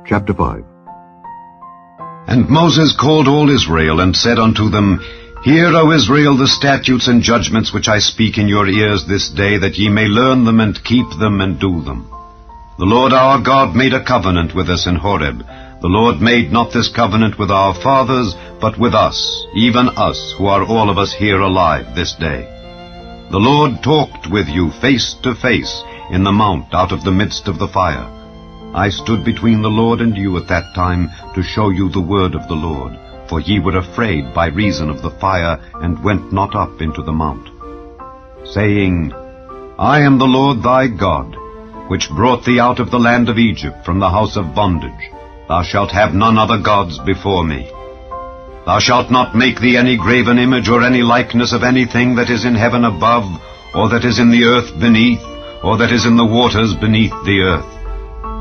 Chapter 5. And Moses called all Israel, and said unto them, Hear, O Israel, the statutes and judgments which I speak in your ears this day, that ye may learn them, and keep them, and do them. The Lord our God made a covenant with us in Horeb. The Lord made not this covenant with our fathers, but with us, even us, who are all of us here alive this day. The Lord talked with you face to face in the mount out of the midst of the fire. I stood between the Lord and you at that time to show you the word of the Lord, for ye were afraid by reason of the fire, and went not up into the mount, saying, I am the Lord thy God, which brought thee out of the land of Egypt from the house of bondage. Thou shalt have none other gods before me. Thou shalt not make thee any graven image or any likeness of anything that is in heaven above, or that is in the earth beneath, or that is in the waters beneath the earth.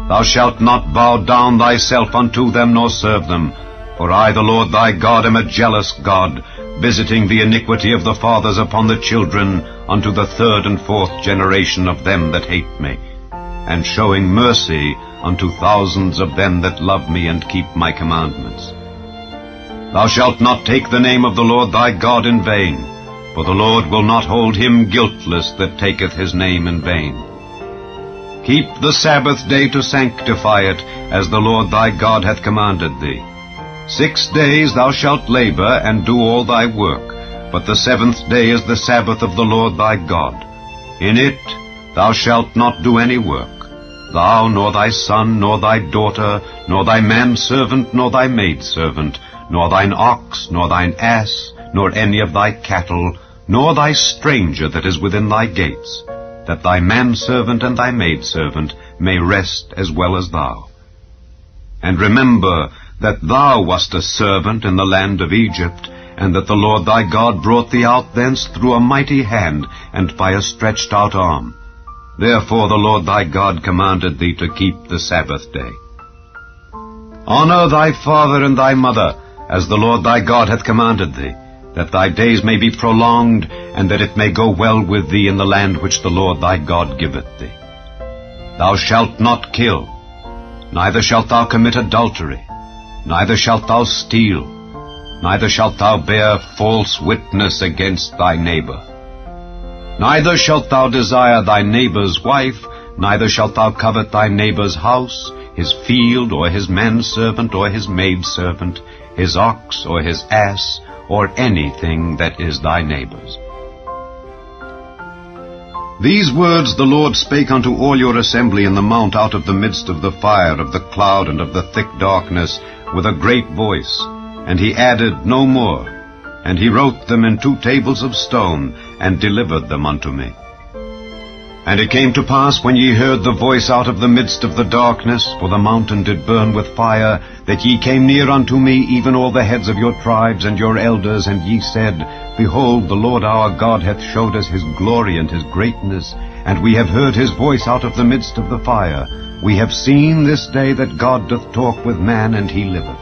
Thou shalt not bow down thyself unto them, nor serve them. For I, the Lord thy God, am a jealous God, visiting the iniquity of the fathers upon the children, unto the third and fourth generation of them that hate me, and showing mercy unto thousands of them that love me and keep my commandments. Thou shalt not take the name of the Lord thy God in vain, for the Lord will not hold him guiltless that taketh his name in vain. Keep the Sabbath day to sanctify it, as the Lord thy God hath commanded thee. 6 days thou shalt labor, and do all thy work, but the 7th day is the Sabbath of the Lord thy God. In it thou shalt not do any work, thou, nor thy son, nor thy daughter, nor thy manservant, nor thy maidservant, nor thine ox, nor thine ass, nor any of thy cattle, nor thy stranger that is within thy gates, that thy manservant and thy maidservant may rest as well as thou. And remember that thou wast a servant in the land of Egypt, and that the Lord thy God brought thee out thence through a mighty hand, and by a stretched out arm. Therefore the Lord thy God commanded thee to keep the Sabbath day. Honor thy father and thy mother, as the Lord thy God hath commanded thee, that thy days may be prolonged, and that it may go well with thee in the land which the Lord thy God giveth thee. Thou shalt not kill, neither shalt thou commit adultery, neither shalt thou steal, neither shalt thou bear false witness against thy neighbor. Neither shalt thou desire thy neighbor's wife, neither shalt thou covet thy neighbor's house, his field, or his manservant, or his maidservant, his ox, or his ass, or anything that is thy neighbor's. These words the Lord spake unto all your assembly in the mount out of the midst of the fire, of the cloud, and of the thick darkness, with a great voice, and he added no more. And he wrote them in 2 tables of stone, and delivered them unto me. And it came to pass, when ye heard the voice out of the midst of the darkness, for the mountain did burn with fire, that ye came near unto me, even all the heads of your tribes and your elders, and ye said, Behold, the Lord our God hath showed us his glory and his greatness, and we have heard his voice out of the midst of the fire. We have seen this day that God doth talk with man, and he liveth.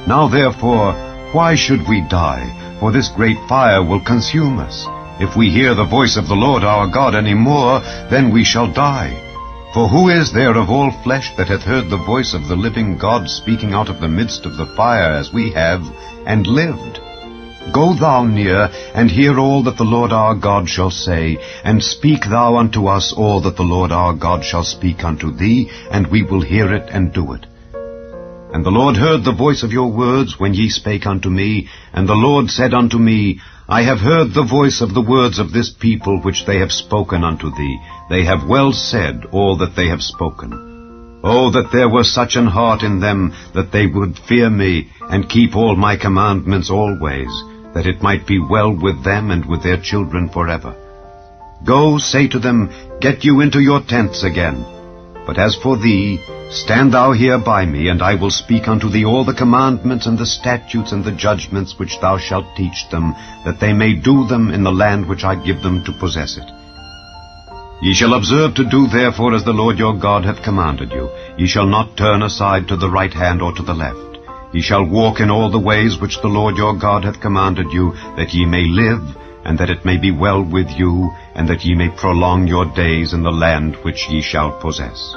Now therefore, why should we die? For this great fire will consume us. If we hear the voice of the Lord our God any more, then we shall die. For who is there of all flesh that hath heard the voice of the living God speaking out of the midst of the fire, as we have, and lived? Go thou near, and hear all that the Lord our God shall say, and speak thou unto us all that the Lord our God shall speak unto thee, and we will hear it and do it. And the Lord heard the voice of your words when ye spake unto me, and the Lord said unto me, I have heard the voice of the words of this people which they have spoken unto thee. They have well said all that they have spoken. Oh, that there were such an heart in them, that they would fear me, and keep all my commandments always, that it might be well with them and with their children forever. Go, say to them, Get you into your tents again. But as for thee, stand thou here by me, and I will speak unto thee all the commandments and the statutes and the judgments which thou shalt teach them, that they may do them in the land which I give them to possess it. Ye shall observe to do therefore as the Lord your God hath commanded you. Ye shall not turn aside to the right hand or to the left. Ye shall walk in all the ways which the Lord your God hath commanded you, that ye may live, and that it may be well with you, and that ye may prolong your days in the land which ye shall possess.